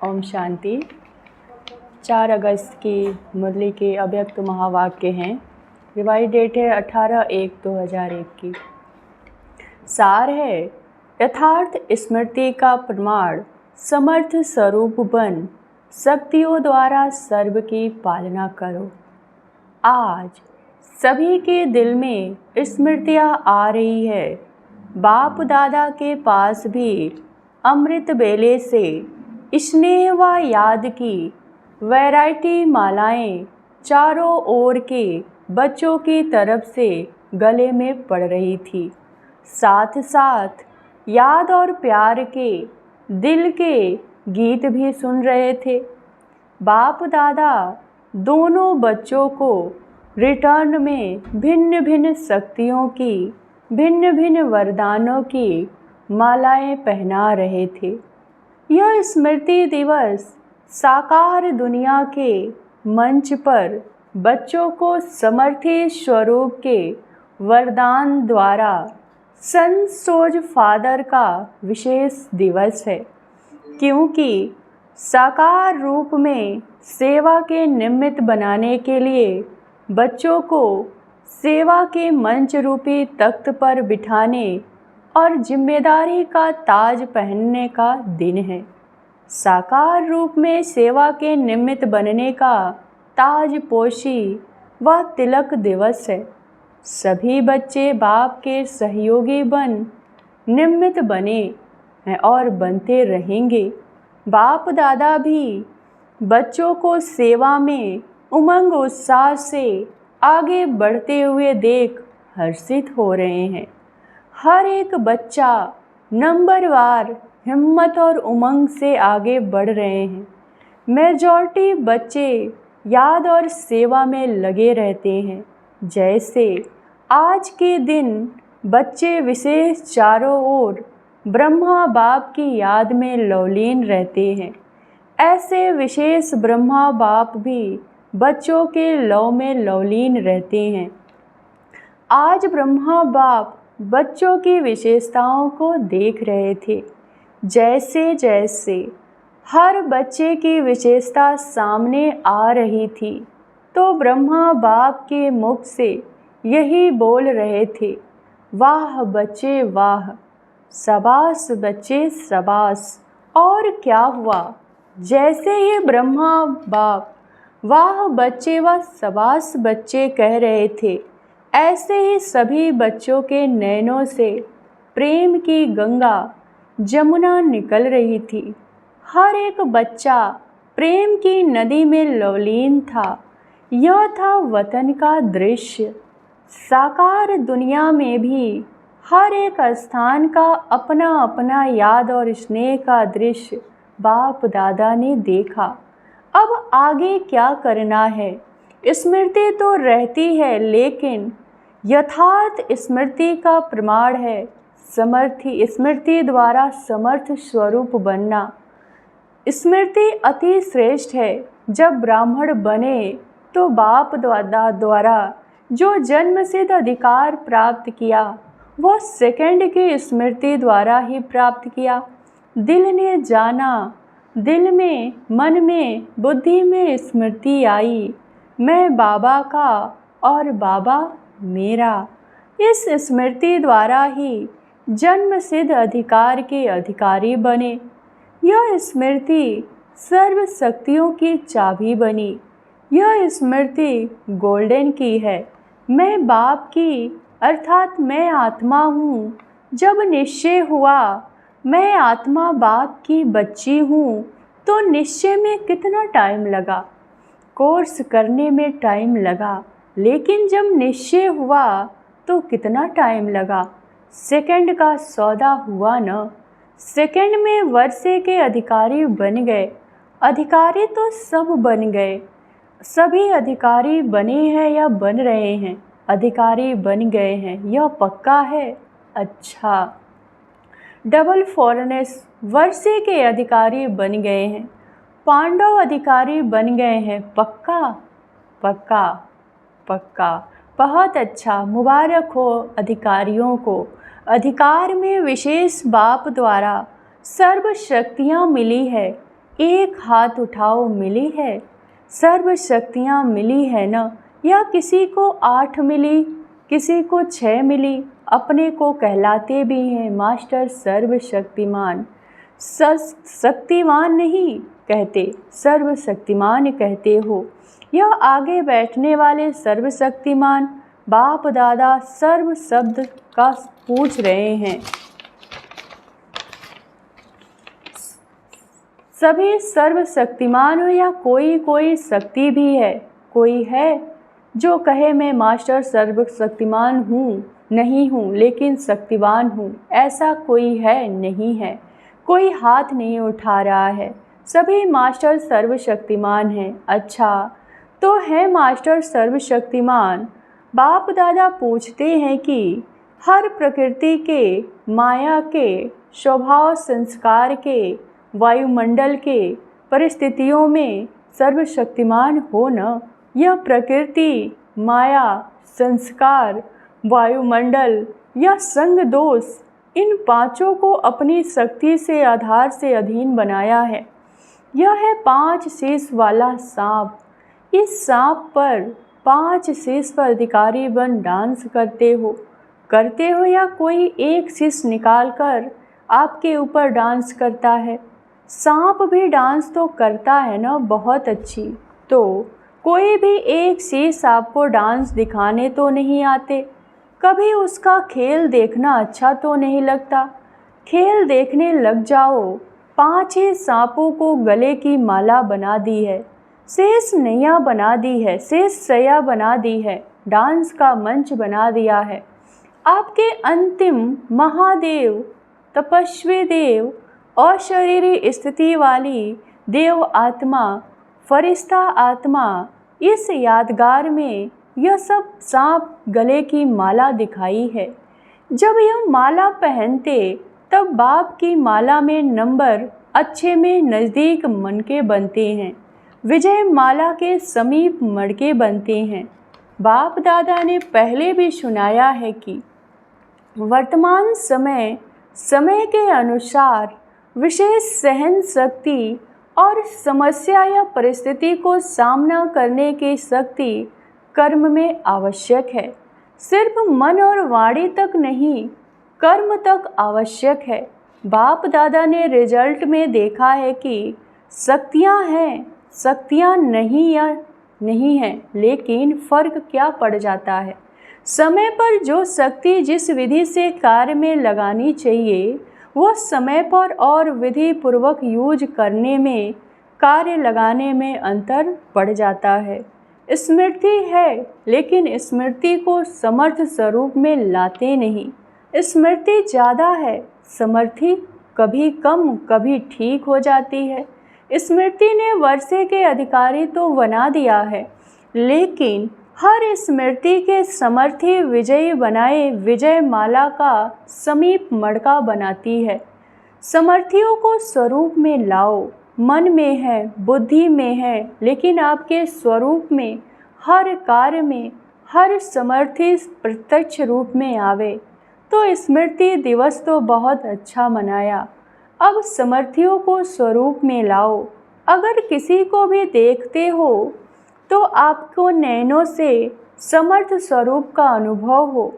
ओम शांति। 4 अगस्त की मुरली के अव्यक्त महावाक्य हैं। रिवाइज डेट है 18/1/2001 की। सार है, यथार्थ स्मृति का प्रमाण समर्थ स्वरूप बन शक्तियों द्वारा सर्व की पालना करो। आज सभी के दिल में स्मृतियाँ आ रही है। बाप दादा के पास भी अमृत बेले से स्नेह व याद की वैरायटी मालाएं चारों ओर के बच्चों की तरफ से गले में पड़ रही थी। साथ साथ याद और प्यार के दिल के गीत भी सुन रहे थे। बाप दादा दोनों बच्चों को रिटर्न में भिन्न भिन्न शक्तियों की, भिन्न भिन्न वरदानों की मालाएं पहना रहे थे। यह स्मृति दिवस साकार दुनिया के मंच पर बच्चों को समर्थी स्वरूप के वरदान द्वारा सन सोज फादर का विशेष दिवस है, क्योंकि साकार रूप में सेवा के निमित्त बनाने के लिए बच्चों को सेवा के मंच रूपी तख्त पर बिठाने और जिम्मेदारी का ताज पहनने का दिन है। साकार रूप में सेवा के निमित्त बनने का ताज पोशी व तिलक दिवस है। सभी बच्चे बाप के सहयोगी बन निमित्त बने हैं और बनते रहेंगे। बाप दादा भी बच्चों को सेवा में उमंग उत्साह से आगे बढ़ते हुए देख हर्षित हो रहे हैं। हर एक बच्चा नंबरवार हिम्मत और उमंग से आगे बढ़ रहे हैं। मेजॉरिटी बच्चे याद और सेवा में लगे रहते हैं। जैसे आज के दिन बच्चे विशेष चारों ओर ब्रह्मा बाप की याद में लवलीन रहते हैं, ऐसे विशेष ब्रह्मा बाप भी बच्चों के लव में लवलीन रहते हैं। आज ब्रह्मा बाप बच्चों की विशेषताओं को देख रहे थे। जैसे जैसे हर बच्चे की विशेषता सामने आ रही थी, तो ब्रह्मा बाप के मुख से यही बोल रहे थे, वाह बच्चे वाह, शाबाश बच्चे शाबाश। और क्या हुआ? जैसे ये ब्रह्मा बाप वाह बच्चे व शाबाश बच्चे कह रहे थे, ऐसे ही सभी बच्चों के नैनों से प्रेम की गंगा जमुना निकल रही थी। हर एक बच्चा प्रेम की नदी में लवलीन था। यह था वतन का दृश्य। साकार दुनिया में भी हर एक स्थान का अपना अपना याद और स्नेह का दृश्य बाप दादा ने देखा। अब आगे क्या करना है? स्मृति तो रहती है, लेकिन यथार्थ स्मृति का प्रमाण है स्मृति द्वारा समर्थ स्वरूप बनना। स्मृति अति श्रेष्ठ है। जब ब्राह्मण बने तो बाप दादा द्वारा जो जन्म सिद्ध अधिकार प्राप्त किया, वो सेकंड की स्मृति द्वारा ही प्राप्त किया। दिल ने जाना, दिल में, मन में, बुद्धि में स्मृति आई, मैं बाबा का और बाबा मेरा। इस स्मृति द्वारा ही जन्म सिद्ध अधिकार के अधिकारी बने। यह स्मृति सर्व शक्तियों की चाबी बनी। यह स्मृति गोल्डन की है। मैं बाप की अर्थात मैं आत्मा हूँ। जब निश्चय हुआ मैं आत्मा बाप की बच्ची हूँ, तो निश्चय में कितना टाइम लगा? कोर्स करने में टाइम लगा, लेकिन जब निश्चय हुआ तो कितना टाइम लगा? सेकंड का सौदा हुआ न। सेकंड में वर्षे के अधिकारी बन गए। अधिकारी तो सब बन गए। सभी अधिकारी बने हैं या बन रहे हैं? अधिकारी बन गए हैं, यह पक्का है। अच्छा, डबल फॉरनेस वर्षे के अधिकारी बन गए हैं। पांडव अधिकारी बन गए हैं, पक्का? पक्का पक्का। बहुत अच्छा, मुबारक हो अधिकारियों को। अधिकार में विशेष बाप द्वारा सर्व शक्तियाँ मिली है। एक हाथ उठाओ मिली है, सर्व शक्तियाँ मिली है न। या किसी को 8 मिली, किसी को 6 मिली, अपने को कहलाते भी हैं मास्टर सर्वशक्तिमान। शक्तिमान नहीं कहते, सर्वशक्तिमान कहते हो। यह आगे बैठने वाले सर्वशक्तिमान बाप दादा सर्व शब्द का पूछ रहे हैं। सभी सर्वशक्तिमान हो या कोई शक्ति भी है? कोई है जो कहे मैं मास्टर सर्वशक्तिमान हूँ? नहीं हूँ लेकिन शक्तिवान हूँ, ऐसा कोई है? नहीं है। कोई हाथ नहीं उठा रहा है। सभी मास्टर सर्वशक्तिमान हैं। अच्छा तो है मास्टर सर्वशक्तिमान। बाप दादा पूछते हैं कि हर प्रकृति के, माया के, स्वभाव संस्कार के, वायुमंडल के परिस्थितियों में सर्वशक्तिमान हो न? यह प्रकृति, माया, संस्कार, वायुमंडल या संग दोष, इन पांचों को अपनी शक्ति से आधार से अधीन बनाया है। यह है 5 शीश वाला सांप। इस सांप पर 5 शीश पर अधिकारी बन डांस करते हो या कोई एक शीश निकाल कर आपके ऊपर डांस करता है? सांप भी डांस तो करता है ना, बहुत अच्छी। तो कोई भी एक शीश आपको डांस दिखाने तो नहीं आते? कभी उसका खेल देखना अच्छा तो नहीं लगता? खेल देखने लग जाओ। 5 ही सांपों को गले की माला बना दी है, शेष नैया बना दी है, शेष सया बना दी है, डांस का मंच बना दिया है। आपके अंतिम महादेव, तपस्वी देव, अशरीरी स्थिति वाली देव आत्मा, फरिश्ता आत्मा, इस यादगार में यह सब सांप गले की माला दिखाई है। जब यह माला पहनते तब बाप की माला में नंबर अच्छे में नज़दीक मनके बनते हैं, विजय माला के समीप मड़के बनते हैं। बाप दादा ने पहले भी सुनाया है कि वर्तमान समय के अनुसार विशेष सहन शक्ति और समस्या या परिस्थिति को सामना करने की शक्ति कर्म में आवश्यक है। सिर्फ मन और वाणी तक नहीं, कर्म तक आवश्यक है। बाप दादा ने रिजल्ट में देखा है कि शक्तियाँ हैं, शक्तियाँ नहीं हैं, लेकिन फ़र्क क्या पड़ जाता है? समय पर जो शक्ति जिस विधि से कार्य में लगानी चाहिए, वो समय पर और विधि पूर्वक यूज करने में, कार्य लगाने में अंतर पड़ जाता है। स्मृति है, लेकिन स्मृति को समर्थ स्वरूप में लाते नहीं। स्मृति ज़्यादा है, समर्थी कभी कम कभी ठीक हो जाती है। स्मृति ने वर्षे के अधिकारी तो बना दिया है, लेकिन हर स्मृति के समर्थी विजयी बनाए विजय माला का समीप मड़का बनाती है। समर्थियों को स्वरूप में लाओ। मन में है, बुद्धि में है, लेकिन आपके स्वरूप में, हर कार्य में, हर समर्थी प्रत्यक्ष रूप में आवे। तो स्मृति दिवस तो बहुत अच्छा मनाया। अब समर्थियों को स्वरूप में लाओ। अगर किसी को भी देखते हो तो आपको नैनों से समर्थ स्वरूप का अनुभव हो।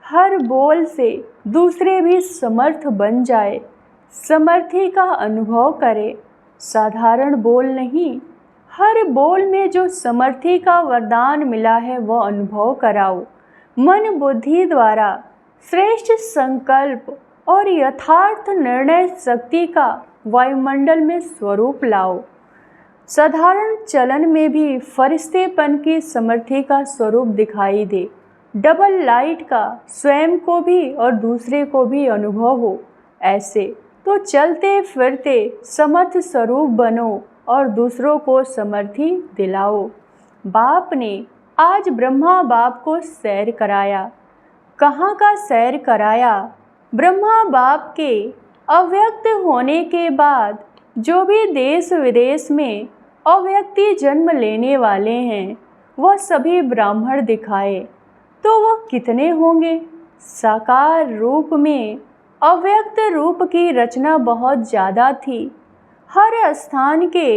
हर बोल से दूसरे भी समर्थ बन जाए, समर्थी का अनुभव करे। साधारण बोल नहीं, हर बोल में जो समर्थी का वरदान मिला है वह अनुभव कराओ। मन बुद्धि द्वारा श्रेष्ठ संकल्प और यथार्थ निर्णय शक्ति का वायुमंडल में स्वरूप लाओ। साधारण चलन में भी फरिश्तेपन की समर्थी का स्वरूप दिखाई दे। डबल लाइट का स्वयं को भी और दूसरे को भी अनुभव हो। ऐसे तो चलते फिरते समर्थ स्वरूप बनो और दूसरों को समर्थी दिलाओ। बाप ने आज ब्रह्मा बाप को सैर कराया। कहाँ का सैर कराया? ब्रह्मा बाप के अव्यक्त होने के बाद जो भी देश विदेश में अव्यक्ति जन्म लेने वाले हैं वह सभी ब्राह्मण दिखाए। तो वह कितने होंगे? साकार रूप में अव्यक्त रूप की रचना बहुत ज़्यादा थी। हर स्थान के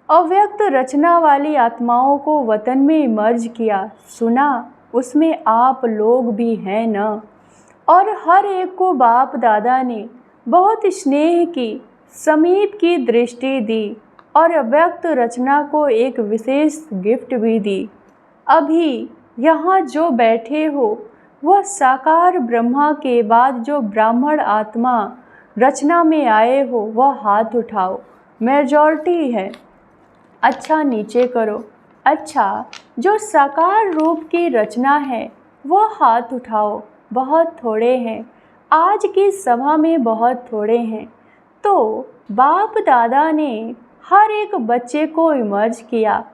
अव्यक्त रचना वाली आत्माओं को वतन में मर्ज किया। सुना उसमें आप लोग भी हैं न। और हर एक को बाप दादा ने बहुत स्नेह की, समीप की दृष्टि दी और अव्यक्त रचना को एक विशेष गिफ्ट भी दी। अभी यहाँ जो बैठे हो वह साकार ब्रह्मा के बाद जो ब्राह्मण आत्मा रचना में आए हो वह हाथ उठाओ। मेजॉरिटी है। अच्छा नीचे करो। अच्छा जो साकार रूप की रचना है वह हाथ उठाओ। बहुत थोड़े हैं, आज की सभा में बहुत थोड़े हैं। तो बाप दादा ने हर एक बच्चे को इमर्ज किया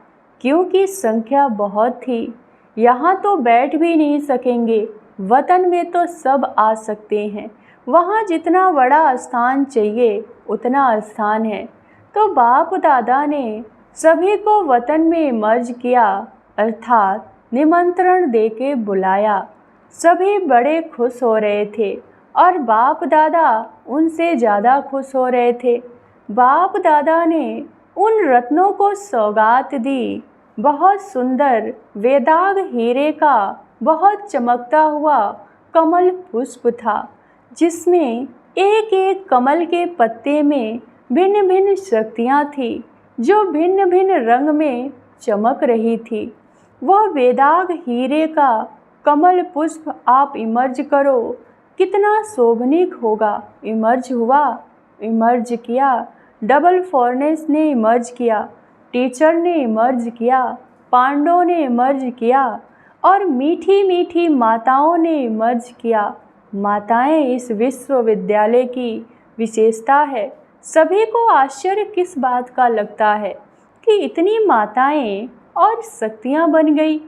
क्योंकि संख्या बहुत थी। यहाँ तो बैठ भी नहीं सकेंगे, वतन में तो सब आ सकते हैं। वहाँ जितना बड़ा स्थान चाहिए उतना स्थान है। तो बाप दादा ने सभी को वतन में इमर्ज किया, अर्थात निमंत्रण देके बुलाया। सभी बड़े खुश हो रहे थे और बाप दादा उनसे ज़्यादा खुश हो रहे थे। बाप दादा ने उन रत्नों को सौगात दी। बहुत सुंदर वेदाग हीरे का बहुत चमकता हुआ कमल पुष्प था, जिसमें एक एक कमल के पत्ते में भिन्न भिन्न शक्तियाँ थीं जो भिन्न भिन्न रंग में चमक रही थी। वह वेदाग हीरे का कमल पुष्प आप इमर्ज करो, कितना शोभनीक होगा। इमर्ज हुआ, इमर्ज किया, डबल फॉर्नेस ने इमर्ज किया, टीचर ने इमर्ज किया, पांडवों ने इमर्ज किया और मीठी मीठी माताओं ने इमर्ज किया। माताएं इस विश्वविद्यालय की विशेषता है। सभी को आश्चर्य किस बात का लगता है कि इतनी माताएं और शक्तियां बन गई।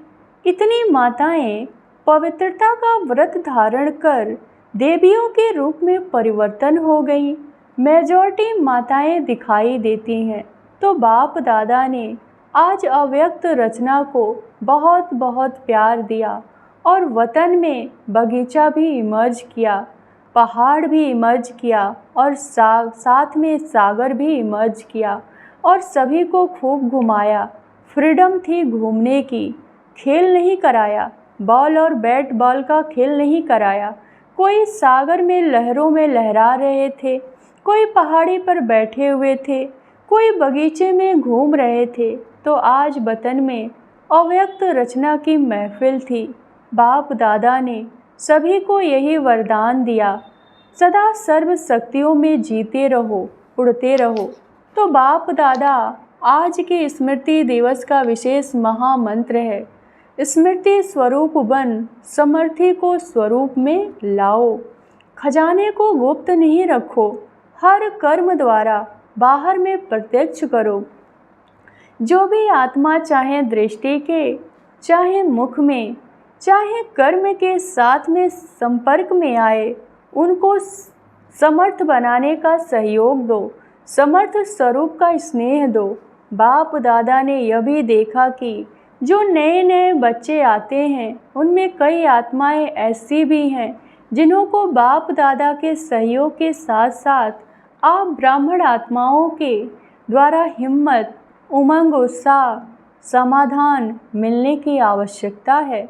इतनी माताएं पवित्रता का व्रत धारण कर देवियों के रूप में परिवर्तन हो गई। मेजॉरिटी माताएं दिखाई देती हैं। तो बाप दादा ने आज अव्यक्त रचना को बहुत बहुत प्यार दिया और वतन में बगीचा भी इमर्ज किया, पहाड़ भी इमर्ज किया और साथ में सागर भी इमर्ज किया और सभी को खूब घुमाया। फ्रीडम थी घूमने की, खेल नहीं कराया, बॉल और बैट बॉल का खेल नहीं कराया। कोई सागर में लहरों में लहरा रहे थे, कोई पहाड़ी पर बैठे हुए थे, कोई बगीचे में घूम रहे थे। तो आज वतन में अव्यक्त रचना की महफिल थी। बाप दादा ने सभी को यही वरदान दिया, सदा सर्व शक्तियों में जीते रहो, उड़ते रहो। तो बाप दादा आज के स्मृति दिवस का विशेष महामंत्र है, स्मृति स्वरूप बन समर्थी को स्वरूप में लाओ। खजाने को गुप्त नहीं रखो, हर कर्म द्वारा बाहर में प्रत्यक्ष करो। जो भी आत्मा चाहे दृष्टि के, चाहे मुख में, चाहे कर्म के साथ में संपर्क में आए, उनको समर्थ बनाने का सहयोग दो, समर्थ स्वरूप का स्नेह दो। बाप दादा ने यह भी देखा कि जो नए नए बच्चे आते हैं उनमें कई आत्माएं ऐसी भी हैं जिन्हों को बाप दादा के सहयोग के साथ साथ आप ब्राह्मण आत्माओं के द्वारा हिम्मत, उमंग, उत्साह, समाधान मिलने की आवश्यकता है।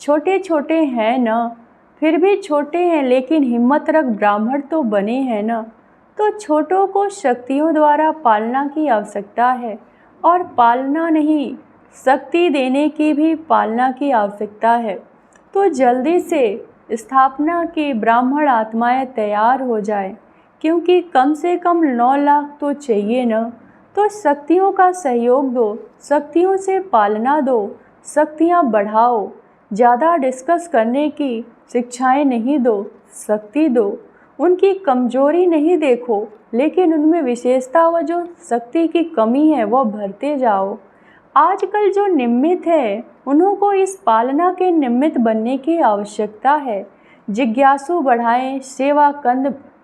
छोटे छोटे हैं न, फिर भी छोटे हैं लेकिन हिम्मत रख ब्राह्मण तो बने हैं न। तो छोटों को शक्तियों द्वारा पालना की आवश्यकता है और पालना नहीं, शक्ति देने की भी पालना की आवश्यकता है। तो जल्दी से स्थापना की ब्राह्मण आत्माएं तैयार हो जाए, क्योंकि कम से कम 9 लाख तो चाहिए न। तो शक्तियों का सहयोग दो, शक्तियों से पालना दो, शक्तियाँ बढ़ाओ। ज़्यादा डिस्कस करने की शिक्षाएं नहीं दो, शक्ति दो। उनकी कमजोरी नहीं देखो, लेकिन उनमें विशेषता व जो शक्ति की कमी है वह भरते जाओ। आजकल जो निमित्त है उन्हों को इस पालना के निमित्त बनने की आवश्यकता है। जिज्ञासु बढ़ाएं, सेवा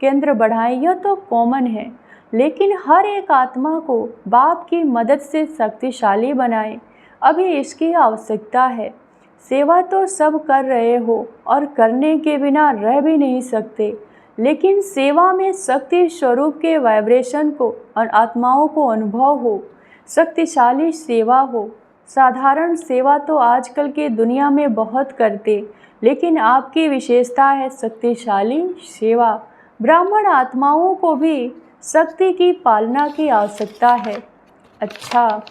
केंद्र बढ़ाएं, यह तो कॉमन है, लेकिन हर एक आत्मा को बाप की मदद से शक्तिशाली बनाएं, अभी इसकी आवश्यकता है। सेवा तो सब कर रहे हो और करने के बिना रह भी नहीं सकते, लेकिन सेवा में शक्ति स्वरूप के वाइब्रेशन को और आत्माओं को अनुभव हो, शक्तिशाली सेवा हो। साधारण सेवा तो आजकल के दुनिया में बहुत करते, लेकिन आपकी विशेषता है शक्तिशाली सेवा। ब्राह्मण आत्माओं को भी शक्ति की पालना की आवश्यकता है। अच्छा,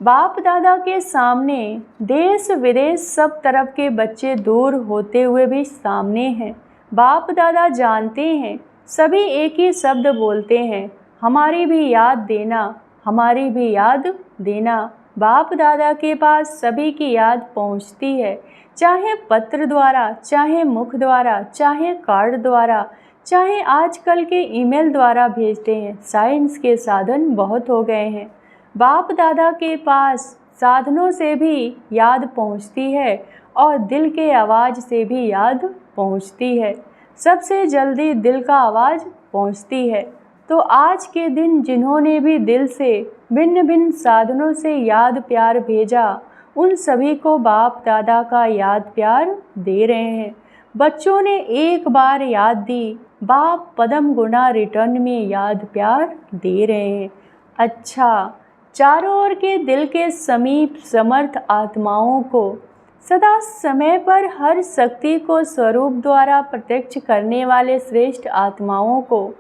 बाप दादा के सामने देश विदेश सब तरफ के बच्चे दूर होते हुए भी सामने हैं। बाप दादा जानते हैं, सभी एक ही शब्द बोलते हैं, हमारी भी याद देना, हमारी भी याद देना। बाप दादा के पास सभी की याद पहुंचती है, चाहे पत्र द्वारा, चाहे मुख द्वारा, चाहे कार्ड द्वारा, चाहे आजकल के ईमेल द्वारा भेजते हैं। साइंस के साधन बहुत हो गए हैं। बाप दादा के पास साधनों से भी याद पहुंचती है और दिल के आवाज़ से भी याद पहुंचती है। सबसे जल्दी दिल का आवाज़ पहुंचती है। तो आज के दिन जिन्होंने भी दिल से भिन्न भिन्न साधनों से याद प्यार भेजा, उन सभी को बाप दादा का याद प्यार दे रहे हैं। बच्चों ने एक बार याद दी, बाप पदम गुना रिटर्न में याद प्यार दे रहे हैं। अच्छा, चारों ओर के दिल के समीप समर्थ आत्माओं को सदा समय पर हर शक्ति को स्वरूप द्वारा प्रत्यक्ष करने वाले श्रेष्ठ आत्माओं को,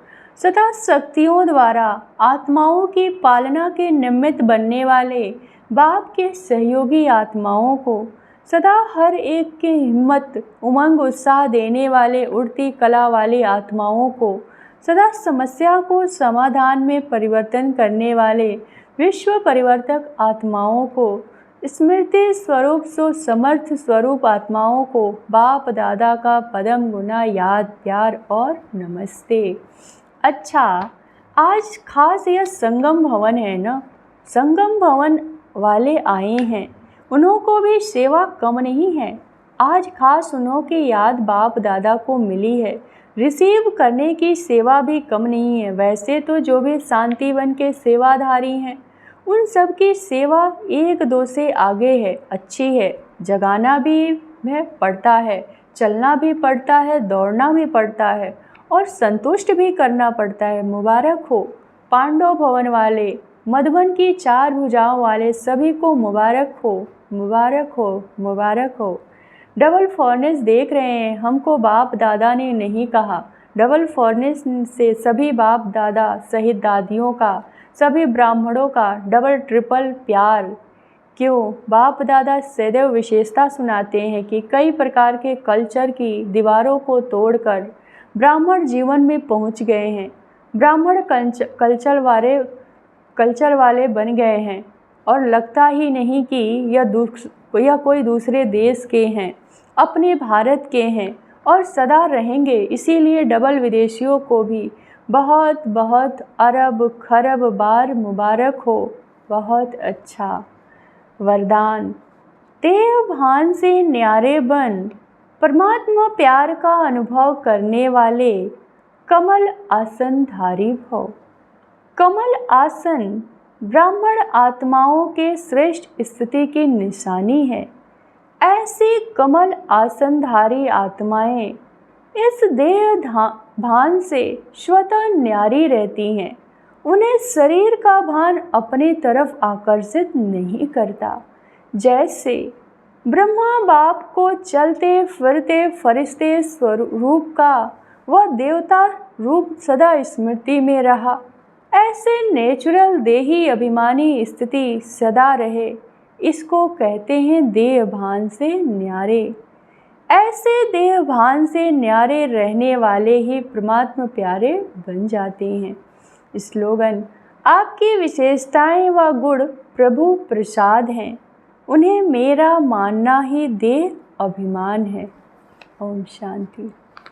सदा शक्तियों द्वारा आत्माओं की पालना के निमित्त बनने वाले बाप के सहयोगी आत्माओं को, सदा हर एक के हिम्मत उमंग उत्साह देने वाले उड़ती कला वाली आत्माओं को, सदा समस्या को समाधान में परिवर्तन करने वाले विश्व परिवर्तक आत्माओं को, स्मृति स्वरूप सो समर्थ स्वरूप आत्माओं को बाप दादा का पदम गुना याद प्यार और नमस्ते। अच्छा, आज खास यह संगम भवन है ना, संगम भवन वाले आए हैं, उन्हों को भी सेवा कम नहीं है। आज खास उन्हों की याद बाप दादा को मिली है, रिसीव करने की सेवा भी कम नहीं है। वैसे तो जो भी शांतिवन के सेवाधारी हैं, उन सब की सेवा एक दो से आगे है, अच्छी है। जगाना भी है पड़ता है, चलना भी पड़ता है, दौड़ना भी पड़ता है और संतुष्ट भी करना पड़ता है। मुबारक हो पांडव भवन वाले, मधुबन की चार भुजाओं वाले सभी को मुबारक हो, मुबारक हो, मुबारक हो। डबल फॉर्नेस देख रहे हैं, हमको बाप दादा ने नहीं कहा। डबल फॉर्नेस से सभी बाप दादा सहित दादियों का, सभी ब्राह्मणों का डबल ट्रिपल प्यार। क्यों? बाप दादा सदैव विशेषता सुनाते हैं कि कई प्रकार के कल्चर की दीवारों को तोड़कर ब्राह्मण जीवन में पहुंच गए हैं। ब्राह्मण कल्चर वाले बन गए हैं और लगता ही नहीं कि यह कोई दूसरे देश के हैं, अपने भारत के हैं और सदा रहेंगे। इसीलिए डबल विदेशियों को भी बहुत बहुत अरब खरब बार मुबारक हो। बहुत अच्छा वरदान। देव भान से न्यारे बन परमात्मा प्यार का अनुभव करने वाले कमल आसन धारी भव। कमल आसन ब्राह्मण आत्माओं के श्रेष्ठ स्थिति की निशानी है। ऐसी कमल आसनधारी आत्माएं इस देह भान से स्वतः न्यारी रहती हैं। उन्हें शरीर का भान अपनी तरफ आकर्षित नहीं करता। जैसे ब्रह्मा बाप को चलते फिरते फरिश्ते स्वरूप का वह देवता रूप सदा स्मृति में रहा, ऐसे नेचुरल देही अभिमानी स्थिति सदा रहे। इसको कहते हैं देह भान से न्यारे। ऐसे देह भान से न्यारे रहने वाले ही परमात्मा प्यारे बन जाते हैं। स्लोगन। आपकी विशेषताएं व गुण प्रभु प्रसाद हैं, उन्हें मेरा मानना ही देह अभिमान है। ओम शांति।